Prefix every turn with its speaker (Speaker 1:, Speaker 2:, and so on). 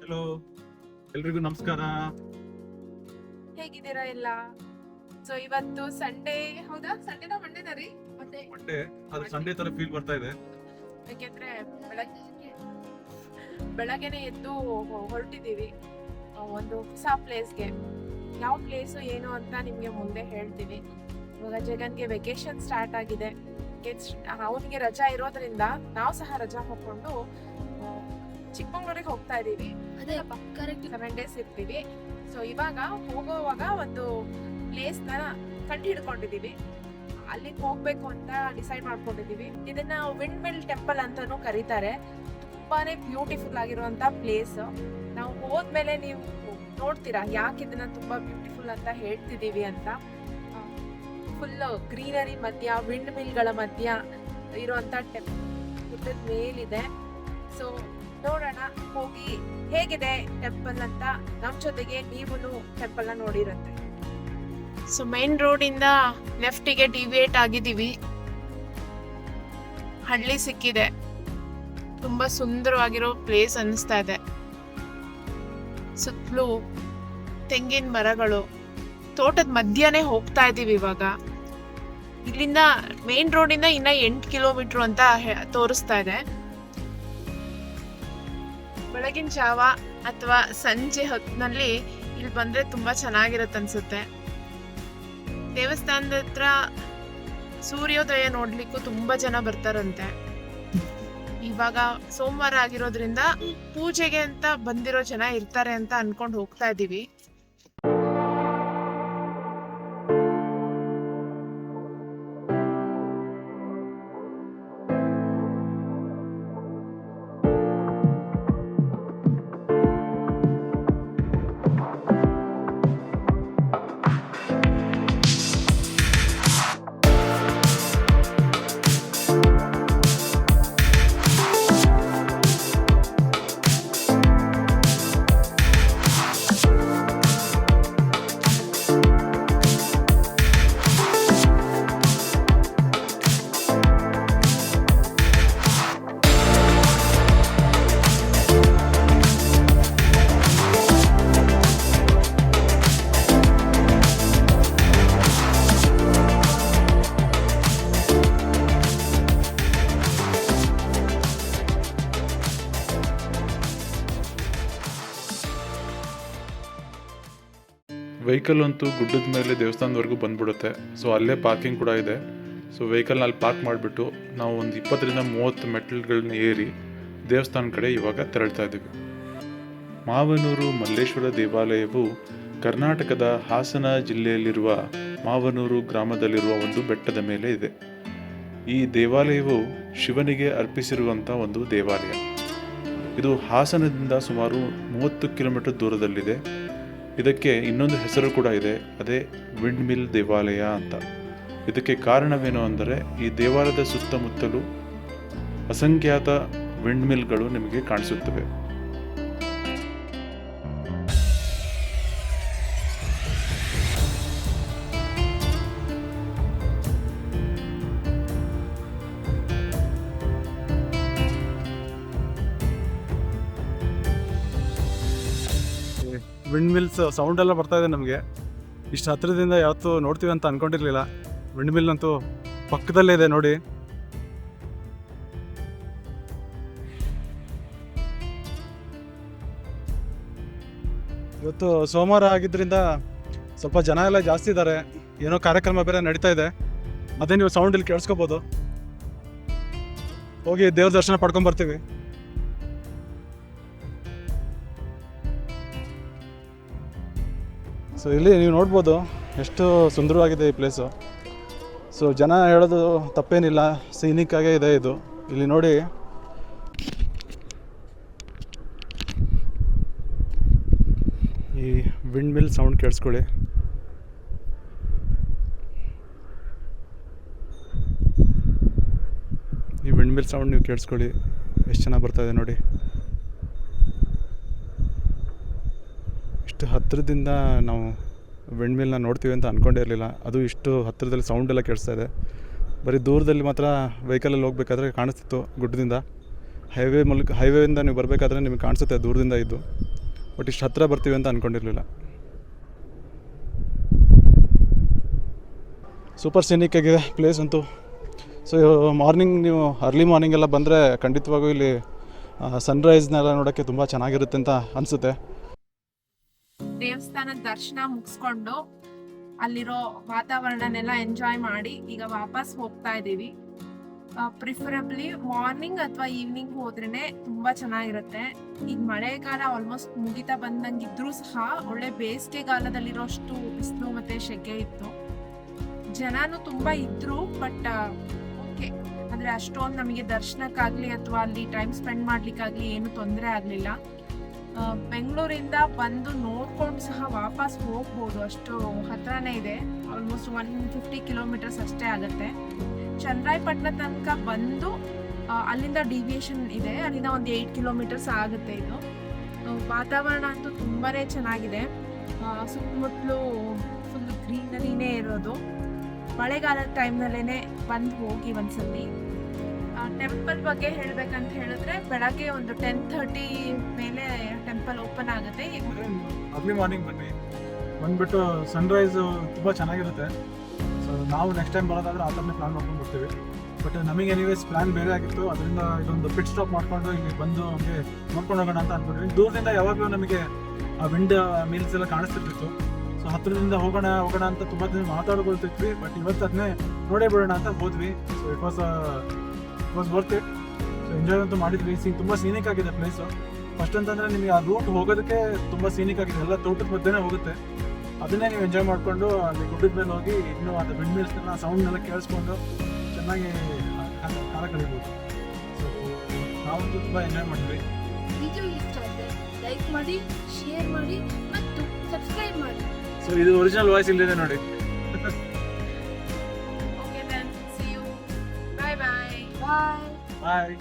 Speaker 1: Hello, ಎಲ್ರಿಗೂ ನಮಸ್ಕಾರ.
Speaker 2: ಹೇಗಿದ್ದೀರಾ ಎಲ್ಲ? ಸೊ ಇವತ್ತು ಸಂಡೇ, ಹೌದಾ? ಸಂಡೇನ ಮಂಡೇನ ರೀ? ಮತ್ತೆ
Speaker 1: ಮಂಡೇ ಆದ್ರೆ ಸಂಡೇ ತರ ಫೀಲ್ ಬರ್ತಾ ಇದೆ.
Speaker 2: ಯಾಕೆಂದ್ರೆ ಬೆಳಗ್ಗೆನೆ ಎದ್ದು ಹೊರಟಿದೀವಿ ಒಂದು ಹೊಸ ಪ್ಲೇಸ್ಗೆ. ಯಾವ ಪ್ಲೇಸು ಏನು ಅಂತ ನಿಮ್ಗೆ ಮುಂದೆ ಹೇಳ್ತೀವಿ. ಇವಾಗ ಜಗನ್ಗೆ ವೆಕೇಶನ್ ಸ್ಟಾರ್ಟ್ ಆಗಿದೆ. ಅವನಿಗೆ ರಜಾ ಇರೋದ್ರಿಂದ ನಾವು ಸಹ ರಜಾ ಹಾಕೊಂಡು ಚಿಕ್ಕಮಂಗ್ಳೂರಿಗೆ ಹೋಗ್ತಾ ಇದೀವಿ. 7 days ಇರ್ತೀವಿ. ಸೊ ಇವಾಗ ಹೋಗೋವಾಗ ಒಂದು ಪ್ಲೇಸ್ ನ ಕಂಡು ಹಿಡ್ಕೊಂಡಿದೀವಿ. ಅಲ್ಲಿಗೆ ಹೋಗ್ಬೇಕು ಅಂತ ಡಿಸೈಡ್ ಮಾಡ್ಕೊಂಡಿದೀವಿ. ಇದನ್ನ ವಿಂಡ್ ಮಿಲ್ ಟೆಂಪಲ್ ಅಂತಾನೂ ಕರೀತಾರೆ. ತುಂಬಾನೇ ಬ್ಯೂಟಿಫುಲ್ ಆಗಿರುವಂತ ಪ್ಲೇಸ್. ನಾವು ಹೋದ್ಮೇಲೆ ನೀವು ನೋಡ್ತೀರಾ ಯಾಕೆ ಇದನ್ನ ತುಂಬಾ ಬ್ಯೂಟಿಫುಲ್ ಅಂತ ಹೇಳ್ತಿದೀವಿ ಅಂತ. ಫುಲ್ ಗ್ರೀನರಿ ಮಧ್ಯ, ವಿಂಡ್ ಮಿಲ್ಗಳ ಮಧ್ಯ ಇರುವಂತ ಟೆಂಪಲ್ ಗುಡ್ಡದ ಮೇಲಿದೆ. ಸೊ ನೋಡೋಣ ಹೋಗಿ ಹೇಗಿದೆ ಟೆಂಪಲ್ ಅಂತ. ನಮ್ ಜೊತೆಗೆ ನೀವು ಟೆಂಪಲ್ ನ ನೋಡಿರಂತೆ. ಸೊ ಮೈನ್ ರೋಡ್ ಇಂದ ಲೆಫ್ಟಿಗೆ ಡಿವಿಯೇಟ್ ಆಗಿದ್ದೀವಿ. ಹಳ್ಳಿ ಸಿಕ್ಕಿದೆ. ತುಂಬಾ ಸುಂದರವಾಗಿರೋ ಪ್ಲೇಸ್ ಅನಿಸ್ತಾ ಇದೆ. ಸುತ್ತಲೂ ತೆಂಗಿನ ಮರಗಳು, ತೋಟದ ಮಧ್ಯನೇ ಹೋಗ್ತಾ ಇದೀವಿ ಇವಾಗ. ಇಲ್ಲಿಂದ ಮೇನ್ ರೋಡ್ ಇಂದ ಇನ್ನ 8 ಕಿಲೋಮೀಟರ್ ಅಂತ ತೋರಿಸ್ತಾ ಇದೆ. ಬೆಳಗಿನ ಜಾವ ಅಥವಾ ಸಂಜೆ ಹೊತ್ತಿನಲ್ಲಿ ಇಲ್ಲಿ ಬಂದ್ರೆ ತುಂಬಾ ಚೆನ್ನಾಗಿರತ್ತೆ ಅನ್ಸುತ್ತೆ. ದೇವಸ್ಥಾನದ ಹತ್ರ ಸೂರ್ಯೋದಯ ನೋಡ್ಲಿಕ್ಕೂ ತುಂಬಾ ಜನ ಬರ್ತಾರಂತೆ. ಇವಾಗ ಸೋಮವಾರ ಆಗಿರೋದ್ರಿಂದ ಪೂಜೆಗೆ ಅಂತ ಬಂದಿರೋ ಜನ ಇರ್ತಾರೆ ಅಂತ ಅನ್ಕೊಂಡು ಹೋಗ್ತಾ ಇದೀವಿ.
Speaker 1: ವೆಹಿಕಲ್ ಅಂತೂ ಗುಡ್ಡದ ಮೇಲೆ ದೇವಸ್ಥಾನದವರೆಗೂ ಬಂದ್ಬಿಡುತ್ತೆ. ಸೊ ಅಲ್ಲೇ ಪಾರ್ಕಿಂಗ್ ಕೂಡ ಇದೆ. ಸೊ ವೆಹಿಕಲ್ನ ಅಲ್ಲಿ ಪಾರ್ಕ್ ಮಾಡಿಬಿಟ್ಟು ನಾವು ಒಂದು 20ರಿಂದ 30 ಮೆಟ್ಟಿಲುಗಳನ್ನ ಏರಿ ದೇವಸ್ಥಾನ ಕಡೆ ಇವಾಗ ತೆರಳ್ತಾ ಇದ್ದೀವಿ. ಮಾವನೂರು ಮಲ್ಲೇಶ್ವರ ದೇವಾಲಯವು ಕರ್ನಾಟಕದ ಹಾಸನ ಜಿಲ್ಲೆಯಲ್ಲಿರುವ ಮಾವನೂರು ಗ್ರಾಮದಲ್ಲಿರುವ ಒಂದು ಬೆಟ್ಟದ ಮೇಲೆ ಇದೆ. ಈ ದೇವಾಲಯವು ಶಿವನಿಗೆ ಅರ್ಪಿಸಿರುವಂಥ ಒಂದು ದೇವಾಲಯ. ಇದು ಹಾಸನದಿಂದ ಸುಮಾರು 30 ಕಿಲೋಮೀಟರ್ ದೂರದಲ್ಲಿದೆ. ಇದಕ್ಕೆ ಇನ್ನೊಂದು ಹೆಸರು ಕೂಡ ಇದೆ, ಅದೇ ವಿಂಡ್ ಮಿಲ್ ದೇವಾಲಯ ಅಂತ. ಇದಕ್ಕೆ ಕಾರಣವೇನು ಅಂದರೆ ಈ ದೇವಾಲಯದ ಸುತ್ತಮುತ್ತಲೂ ಅಸಂಖ್ಯಾತ ವಿಂಡ್ ಮಿಲ್ಗಳು ನಿಮಗೆ ಕಾಣಿಸುತ್ತವೆ.
Speaker 3: ವಿಂಡ್ ಮಿಲ್ಸ್ ಸೌಂಡ್ ಎಲ್ಲ ಬರ್ತಾ ಇದೆ ನಮಗೆ. ಇಷ್ಟು ಹತ್ತಿರದಿಂದ ಯಾವತ್ತೂ ನೋಡ್ತೀವಿ ಅಂತ ಅಂದ್ಕೊಂಡಿರಲಿಲ್ಲ. ವಿಂಡ್ ಮಿಲ್ ಅಂತೂ ಪಕ್ಕದಲ್ಲೇ ಇದೆ ನೋಡಿ. ಇವತ್ತು ಸೋಮವಾರ ಆಗಿದ್ದರಿಂದ ಸ್ವಲ್ಪ ಜನ ಎಲ್ಲ ಜಾಸ್ತಿ ಇದ್ದಾರೆ. ಏನೋ ಕಾರ್ಯಕ್ರಮ ಬೇರೆ ನಡೀತಾ ಇದೆ. ಅದೇ ನೀವು ಸೌಂಡ್ ಇಲ್ಲಿ ಕೇಳಿಸ್ಕೋಬೋದು. ಹೋಗಿ ದೇವ್ರ ದರ್ಶನ ಪಡ್ಕೊಂಬರ್ತೀವಿ. ಸೊ ಇಲ್ಲಿ ನೀವು ನೋಡ್ಬೋದು ಎಷ್ಟು ಸುಂದರವಾಗಿದೆ ಈ ಪ್ಲೇಸು. ಸೊ ಜನ ಹೇಳೋದು ತಪ್ಪೇನಿಲ್ಲ, ಸೀನಿಕ್ ಆಗೇ ಇದೆ ಇದು. ಇಲ್ಲಿ ನೋಡಿ, ಈ ವಿಂಡ್ ಮಿಲ್ ಸೌಂಡ್ ಕೇಳಿಸ್ಕೊಳ್ಳಿ. ಈ ವಿಂಡ್ ಮಿಲ್ ಸೌಂಡ್ ನೀವು ಕೇಳಿಸ್ಕೊಳ್ಳಿ, ಎಷ್ಟು ಚೆನ್ನಾಗಿ ಬರ್ತಾಯಿದೆ ನೋಡಿ. ಇಷ್ಟು ಹತ್ತಿರದಿಂದ ನಾವು ವಿಂಡ್ ಮಿಲ್ನ ನೋಡ್ತೀವಿ ಅಂತ ಅಂದ್ಕೊಂಡೇ ಇರಲಿಲ್ಲ. ಅದು ಇಷ್ಟು ಹತ್ತಿರದಲ್ಲಿ ಸೌಂಡ್ ಎಲ್ಲ ಕೇಳಿಸ್ತಾ ಇದೆ. ಬರೀ ದೂರದಲ್ಲಿ ಮಾತ್ರ ವೆಹಿಕಲಲ್ಲಿ ಹೋಗಬೇಕಾದ್ರೆ ಕಾಣಿಸ್ತಿತ್ತು ಗುಡ್ಡದಿಂದ. ಹೈವೇಯಿಂದ ನೀವು ಬರಬೇಕಾದ್ರೆ ನಿಮಗೆ ಕಾಣಿಸುತ್ತೆ ದೂರದಿಂದ ಇದ್ದು. ಬಟ್ ಇಷ್ಟು ಹತ್ತಿರ ಬರ್ತೀವಿ ಅಂತ ಅಂದ್ಕೊಂಡಿರಲಿಲ್ಲ. ಸೂಪರ್ ಸೀನಿಕ್ ಆಗಿದೆ ಪ್ಲೇಸ್ ಅಂತೂ. ಸೊ ಮಾರ್ನಿಂಗ್ ನೀವು ಅರ್ಲಿ ಮಾರ್ನಿಂಗ್ ಎಲ್ಲ ಬಂದರೆ ಖಂಡಿತವಾಗೂ ಇಲ್ಲಿ ಸನ್ರೈಸ್ನೆಲ್ಲ ನೋಡೋಕ್ಕೆ ತುಂಬ ಚೆನ್ನಾಗಿರುತ್ತೆ ಅಂತ ಅನಿಸುತ್ತೆ.
Speaker 2: ದೇವಸ್ಥಾನದ ದರ್ಶನ ಮುಗಿಸ್ಕೊಂಡು ಅಲ್ಲಿರೋ ವಾತಾವರಣನೆಲ್ಲ ಎಂಜಾಯ್ ಮಾಡಿ ಈಗ ವಾಪಸ್ ಹೋಗ್ತಾ ಇದ್ದೀವಿ. ಪ್ರಿಫರಬ್ಲಿ ಮಾರ್ನಿಂಗ್ ಅಥವಾ ಈವ್ನಿಂಗ್ ಹೋದ್ರೇನೆ ತುಂಬಾ ಚೆನ್ನಾಗಿರುತ್ತೆ. ಈಗ ಮಳೆಗಾಲ ಆಲ್ಮೋಸ್ಟ್ ಮುಗಿತಾ ಬಂದಂಗಿದ್ರೂ ಸಹ ಒಳ್ಳೆ ಬೇಸಿಗೆಗಾಲದಲ್ಲಿರೋಷ್ಟು ಬಿಸಿಲು ಮತ್ತೆ ಸೆಕೆ ಇತ್ತು. ಜನನು ತುಂಬಾ ಇದ್ರು, ಬಟ್ ಓಕೆ, ಅಂದ್ರೆ ಅಷ್ಟೊಂದು ನಮಗೆ ದರ್ಶನಕ್ಕಾಗ್ಲಿ ಅಥವಾ ಅಲ್ಲಿ ಟೈಮ್ ಸ್ಪೆಂಡ್ ಮಾಡ್ಲಿಕ್ಕಾಗ್ಲಿ ಏನು ತೊಂದರೆ ಆಗ್ಲಿಲ್ಲ. ಬೆಂಗಳೂರಿಂದ ಬಂದು ನೋಡ್ಕೊಂಡು ಸಹ ವಾಪಸ್ ಹೋಗ್ಬೋದು, ಅಷ್ಟು ಹತ್ರನೇ ಇದೆ. ಆಲ್ಮೋಸ್ಟ್ 150 ಕಿಲೋಮೀಟರ್ಸ್ ಅಷ್ಟೇ ಆಗುತ್ತೆ. ಚನ್ನರಾಯಪಟ್ಟಣ ತನಕ ಬಂದು ಅಲ್ಲಿಂದ ಡಿವಿಯೇಷನ್ ಇದೆ, ಅಲ್ಲಿಂದ ಒಂದು 8 ಕಿಲೋಮೀಟರ್ಸ್ ಆಗುತ್ತೆ. ಇದು ವಾತಾವರಣ ಅಂತೂ ತುಂಬಾನೇ ಚೆನ್ನಾಗಿದೆ. ಸುತ್ತಮುತ್ತಲು ಫುಲ್ ಗ್ರೀನರಿನೇ ಇರೋದು. ಮಳೆಗಾಲದ ಟೈಮ್ನಲ್ಲೇ ಬಂದು ಹೋಗಿ ಒಂದ್ಸತಿ. ಟೆಂಪಲ್ ಬಗ್ಗೆ ಹೇಳ್ಬೇಕಂತ ಹೇಳಿದ್ರೆ ಬೆಳಗ್ಗೆ ಒಂದು 10:30 ಮೇಲೆ ಟೆಂಪಲ್ ಓಪನ್ ಆಗುತ್ತೆ.
Speaker 3: ಅರ್ಲಿ ಮಾರ್ನಿಂಗ್ ಬನ್ನಿ, ಬಂದ್ಬಿಟ್ಟು ಸನ್ರೈಸು ತುಂಬ ಚೆನ್ನಾಗಿರುತ್ತೆ. ಸೊ ನಾವು ನೆಕ್ಸ್ಟ್ ಟೈಮ್ ಬರೋದಾದ್ರೆ ಆ ಥರನೇ ಪ್ಲಾನ್ ಮಾಡ್ಕೊಂಡು ಬರ್ತೀವಿ. ಬಟ್ ನಮಗೆ ಎನಿವೇಸ್ ಪ್ಲಾನ್ ಬೇರೆ ಆಗಿತ್ತು, ಅದರಿಂದ ಇದೊಂದು ಪಿಟ್ ಸ್ಟಾಪ್ ಮಾಡಿಕೊಂಡು ಇಲ್ಲಿ ಬಂದು ಹಂಗೆ ನೋಡ್ಕೊಂಡು ಹೋಗೋಣ ಅಂತ ಅಂದ್ಕೊಂಡ್ವಿ. ದೂರದಿಂದ ಯಾವಾಗಲೂ ನಮಗೆ ಆ ವಿಂಡ್ ಮೀಲ್ಸ್ ಎಲ್ಲ ಕಾಣಿಸ್ತಿರ್ತಿತ್ತು. ಸೊ ಹತ್ತಿರದಿಂದ ಹೋಗೋಣ ಅಂತ ತುಂಬ ದಿನ ಮಾತಾಡ್ಕೊಳ್ತಿದ್ವಿ. ಬಟ್ ಇವತ್ತು ಅದನ್ನೇ ನೋಡೇ ಬಿಡೋಣ ಅಂತ ಹೋದ್ವಿ. So it was worth it. So enjoy ಅಂತೂ ಮಾಡಿದ್ವಿ. ತುಂಬ ಸೀನಿಕ್ ಆಗಿದೆ ಪ್ಲೇಸು. ಫಸ್ಟ್ ಅಂತಂದರೆ ನಿಮಗೆ ಆ ರೂಟ್ ಹೋಗೋದಕ್ಕೆ ತುಂಬ ಸೀನಿಕ್ ಆಗಿದೆ, ಎಲ್ಲ ತೋಟದ ಮಧ್ಯೆನೇ ಹೋಗುತ್ತೆ. ಅದನ್ನೇ ನೀವು ಎಂಜಾಯ್ ಮಾಡಿಕೊಂಡು ಅಲ್ಲಿ ಗುಡ್ಡದ ಮೇಲೆ ಹೋಗಿ ಇನ್ನೂ ಅದು ವಿಂಡ್ ಮಿಲ್ಸ್ನೆಲ್ಲ ಸೌಂಡ್ನೆಲ್ಲ ಕೇಳಿಸ್ಕೊಂಡು ಚೆನ್ನಾಗಿ ಕಾಲ ಕಳಿಬೋದು. ಸೊ ನಾವಂತೂ ತುಂಬ ಎಂಜಾಯ್ ಮಾಡಿದ್ವಿ.
Speaker 4: ವಿಡಿಯೋ ಇಷ್ಟ ಆದರೆ ಲೈಕ್ ಮಾಡಿ, ಶೇರ್ ಮಾಡಿ ಮತ್ತು ಸಬ್ಸ್ಕ್ರೈಬ್ ಮಾಡಿ.
Speaker 3: ಸೊ ಇದು ಒರಿಜಿನಲ್ ವಾಯ್ಸ್ ಇಲ್ಲಿದೆ ನೋಡಿ.
Speaker 2: Okay then see you. Bye bye.
Speaker 4: Bye.
Speaker 3: Bye.